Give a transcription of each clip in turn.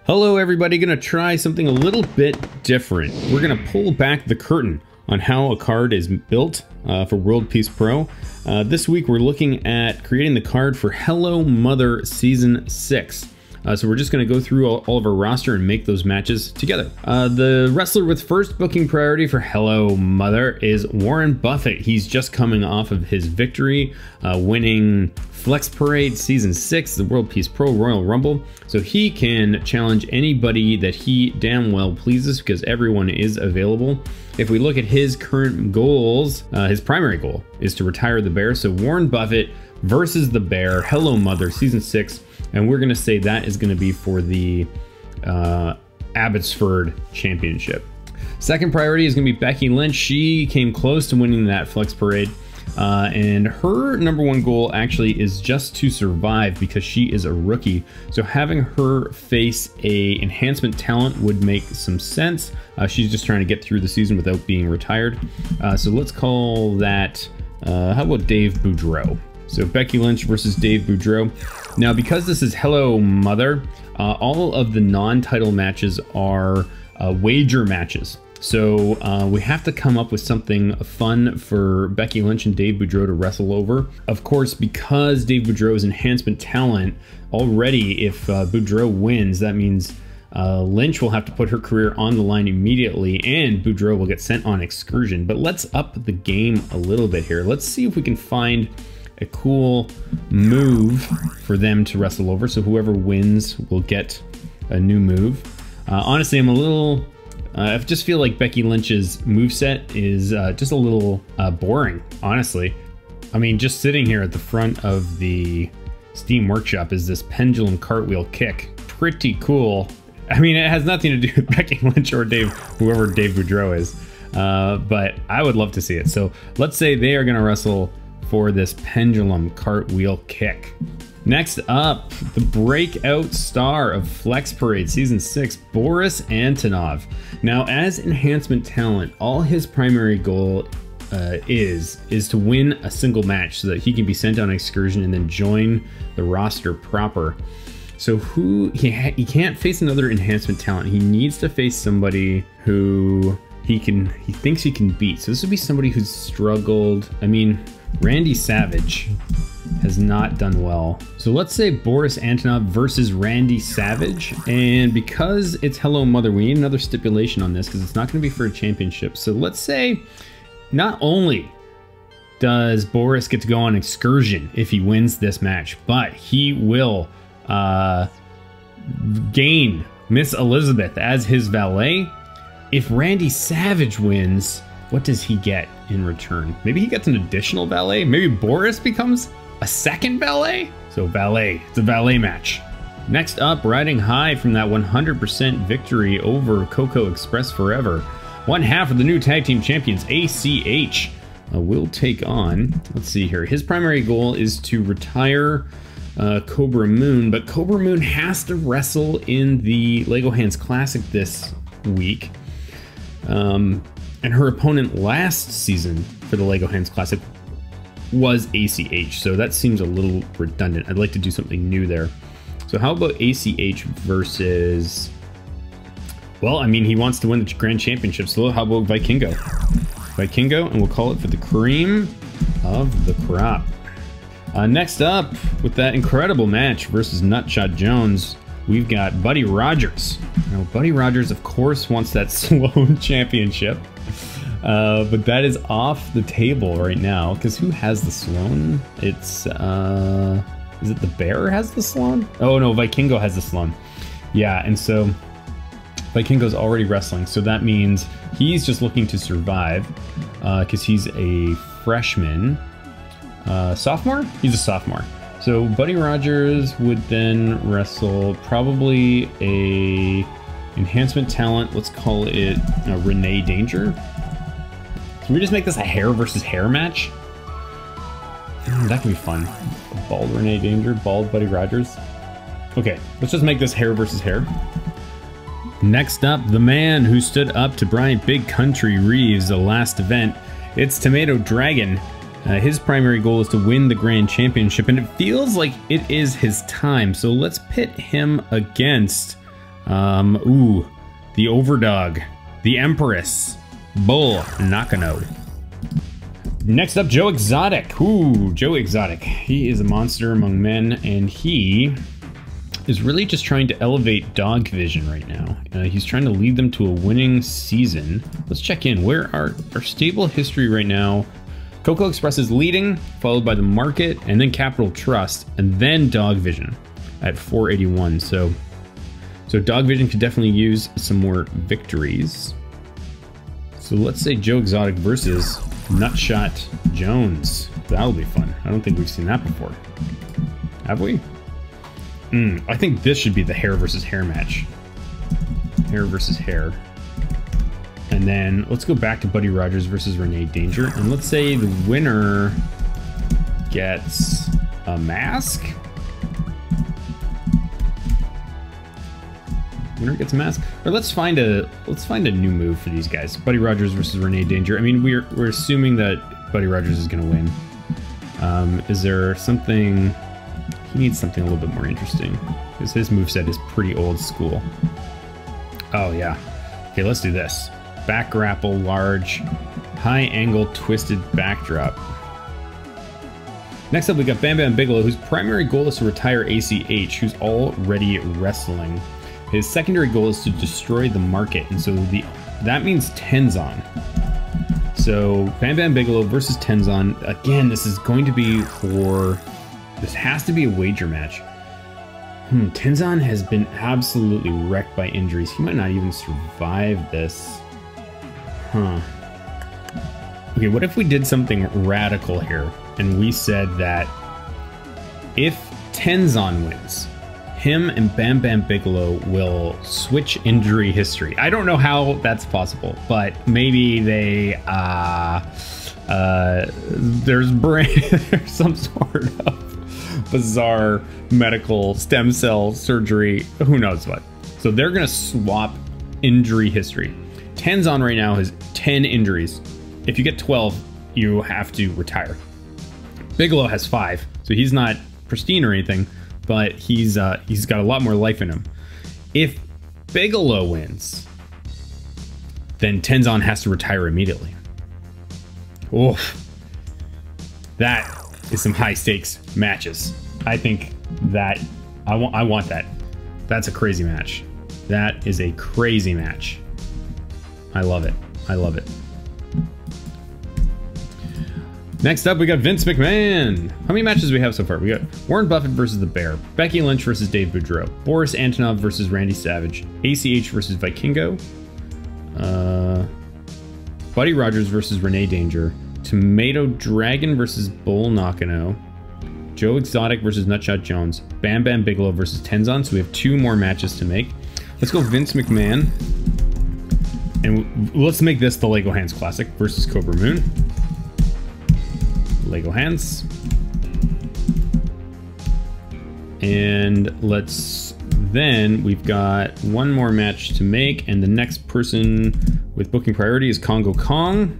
Hello everybody, gonna try something a little bit different. We're gonna pull back the curtain on how a card is built for World Peace Pro. This week we're looking at creating the card for Hello Mother Season 6. So we're just going to go through all of our roster and make those matches together. The wrestler with first booking priority for Hello Mother is Warren Buffett. He's just coming off of his victory, winning Flex Parade Season 6, the World Peace Pro Royal Rumble. So he can challenge anybody that he damn well pleases because everyone is available. If we look at his current goals, his primary goal is to retire the Bear. So Warren Buffett versus the Bear, Hello Mother Season 6. And we're going to say that is going to be for the Abbotsford Championship. Second priority is going to be Becky Lynch. She came close to winning that Flex Parade. And her #1 goal actually is just to survive because she is a rookie. So having her face a enhancement talent would make some sense. She's just trying to get through the season without being retired. So let's call that, how about Dave Boudreau? So Becky Lynch versus Dave Boudreau. Now, because this is Hello Mother, all of the non-title matches are wager matches. So we have to come up with something fun for Becky Lynch and Dave Boudreau to wrestle over. Of course, because Dave Boudreau is enhancement talent, already if Boudreau wins, that means Lynch will have to put her career on the line immediately and Boudreau will get sent on excursion. But let's up the game a little bit here. Let's see if we can find a cool move for them to wrestle over. So whoever wins will get a new move. Honestly, I'm a little... I just feel like Becky Lynch's moveset is just a little boring, honestly. I mean, just sitting here at the front of the Steam Workshop is this pendulum cartwheel kick. Pretty cool. I mean, it has nothing to do with Becky Lynch or whoever Dave Boudreau is. But I would love to see it. So let's say they are going to wrestle for this pendulum cartwheel kick. Next up, the breakout star of Flex Parade Season 6, Boris Antonov. Now, as enhancement talent, all his primary goal is to win a single match so that he can be sent on excursion and then join the roster proper. So he can't face another enhancement talent. He needs to face somebody who he thinks he can beat. So this would be somebody who's struggled. I mean, Randy Savage has not done well. So let's say Boris Antonov versus Randy Savage. And because it's Hello Mother, we need another stipulation on this because it's not going to be for a championship. So let's say not only does Boris get to go on excursion if he wins this match, but he will gain Miss Elizabeth as his valet. If Randy Savage wins, what does he get in return? Maybe he gets an additional valet. Maybe Boris becomes a second valet? So valet, it's a valet match. Next up, riding high from that 100% victory over Coco Express Forever, one half of the new tag team champions, ACH, will take on, let's see here, his primary goal is to retire Cobra Moon, but Cobra Moon has to wrestle in the Lego Hands Classic this week. And her opponent last season for the Lego Hands Classic was ACH, so that seems a little redundant. I'd like to do something new there. So how about ACH versus... Well, I mean, he wants to win the Grand Championship, so how about Vikingo? Vikingo, and we'll call it for the cream of the crop. Next up, with that incredible match versus Nutshot Jones, we've got Buddy Rogers. Now, Buddy Rogers, of course, wants that Sloan Championship. But that is off the table right now, because who has the Sloan? It's, is it the Bear has the Sloan? Oh no, Vikingo has the Sloan. Yeah, and so Vikingo's already wrestling, so that means he's just looking to survive, because he's a freshman. Sophomore? He's a sophomore. So Buddy Rogers would then wrestle probably a enhancement talent, let's call it Renee Danger. Can we just make this a hair versus hair match? That could be fun. Bald Renee Danger, bald Buddy Rogers. Okay, let's just make this hair versus hair. Next up, the man who stood up to Brian Big Country Reeves the last event. It's Tomato Dragon. His primary goal is to win the Grand Championship, and it feels like it is his time. So let's pit him against Ooh, the Overdog, the Empress, Bull Nakano. Next up, Joe Exotic. Ooh, Joe Exotic. He is a monster among men, and he is really just trying to elevate Dog Vision right now. He's trying to lead them to a winning season. Let's check in. Where our stable history right now? Cocoa Express is leading, followed by the Market, and then Capital Trust, and then Dog Vision at 481. So Dog Vision could definitely use some more victories. So let's say Joe Exotic versus Nutshot Jones. That'll be fun. I don't think we've seen that before. Have we? I think this should be the hair versus hair match. Hair versus hair. And then let's go back to Buddy Rogers versus Renee Danger. And let's say the winner gets a mask. Winner gets a mask. Or let's find a new move for these guys. Buddy Rogers versus Renee Danger. I mean, we're assuming that Buddy Rogers is gonna win. Is there something? He needs something a little bit more interesting, because his moveset is pretty old school. Oh yeah. Okay, let's do this. Back grapple, large, high angle, twisted backdrop. Next up, we got Bam Bigelow, whose primary goal is to retire ACH, who's already wrestling. His secondary goal is to destroy the Market, and so that means Tenzon. So Bam Bigelow versus Tenzon. Again, this is going to be for... This has to be a wager match. Tenzon has been absolutely wrecked by injuries. He might not even survive this. Okay, what if we did something radical here and we said that if Tenzon wins, him and Bam Bigelow will switch injury history. I don't know how that's possible, but maybe they there's some sort of bizarre medical stem cell surgery, who knows what. So they're gonna swap injury history. Tenzon right now has 10 injuries. If you get 12, you have to retire. Bigelow has 5, so he's not pristine or anything, but he's got a lot more life in him. If Bigelow wins, then Tenzon has to retire immediately. Oof. That is some high stakes matches. I think that I want that. That's a crazy match. That is a crazy match. I love it. I love it. Next up, we got Vince McMahon. How many matches do we have so far? We got Warren Buffett versus the Bear, Becky Lynch versus Dave Boudreaux, Boris Antonov versus Randy Savage, ACH versus Vikingo, Buddy Rogers versus Renee Danger, Tomato Dragon versus Bull Nakano, Joe Exotic versus Nutshot Jones, Bam Bigelow versus Tenzon. So we have 2 more matches to make. Let's go Vince McMahon. And let's make this the Lego Hands Classic versus Cobra Moon. Lego Hands. And we've got 1 more match to make, and the next person with booking priority is Congo Kong.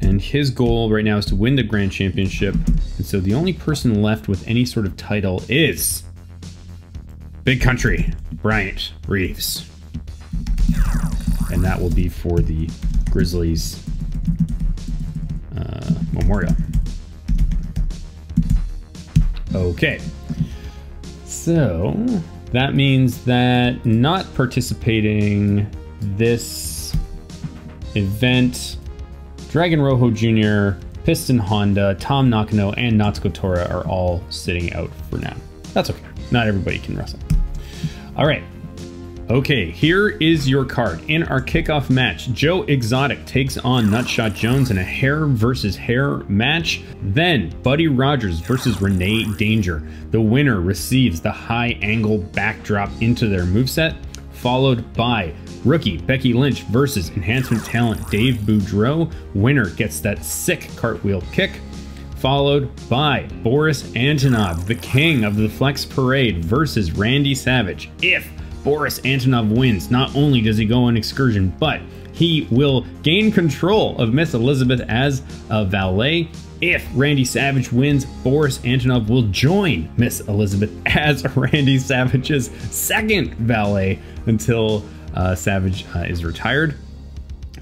And his goal right now is to win the Grand Championship. And so the only person left with any sort of title is Big Country, Bryant Reeves. And that will be for the Grizzlies Memorial. Okay. So that means that not participating this event, Dragon Rojo Jr., Piston Honda, Tom Nakano, and Natsuko Tora are all sitting out for now. That's okay. Not everybody can wrestle. All right. Okay, here is your card. In our kickoff match, Joe Exotic takes on Nutshot Jones in a hair versus hair match. Then, Buddy Rogers versus Renee Danger. The winner receives the high angle backdrop into their moveset, followed by rookie Becky Lynch versus enhancement talent Dave Boudreaux. Winner gets that sick cartwheel kick, followed by Boris Antonov, the king of the Flex Parade, versus Randy Savage. If Boris Antonov wins, not only does he go on excursion, but he will gain control of Miss Elizabeth as a valet. If Randy Savage wins, Boris Antonov will join Miss Elizabeth as Randy Savage's second valet until Savage is retired.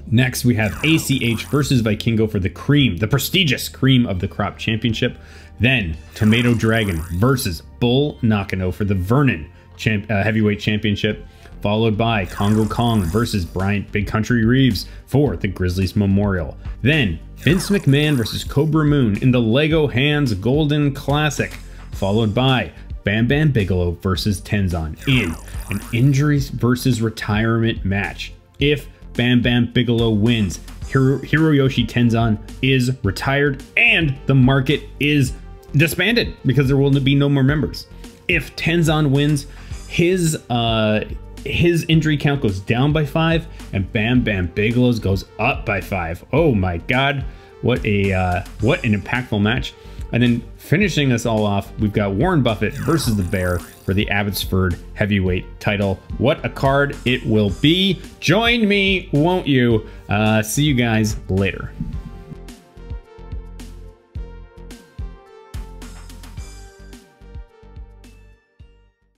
Next, we have ACH versus Vikingo for the cream, the prestigious Cream of the Crop Championship. Then, Tomato Dragon versus Bull Nakano for the Vernon Heavyweight Championship, followed by Congo Kong versus Bryant Big Country Reeves for the Grizzlies Memorial. Then, Vince McMahon versus Cobra Moon in the Lego Hands Golden Classic, followed by Bam Bigelow versus Tenzan in an injuries versus retirement match. If Bam Bigelow wins, Hiroyoshi Tenzan is retired and the market is disbanded because there will be no more members. If Tenzan wins, his injury count goes down by 5 and Bam Bigelow's goes up by 5. Oh my god, what an impactful match. And then finishing us all off, we've got Warren Buffett versus the Bear for the Abbotsford Heavyweight title. What a card it will be. Join me, won't you? See you guys later.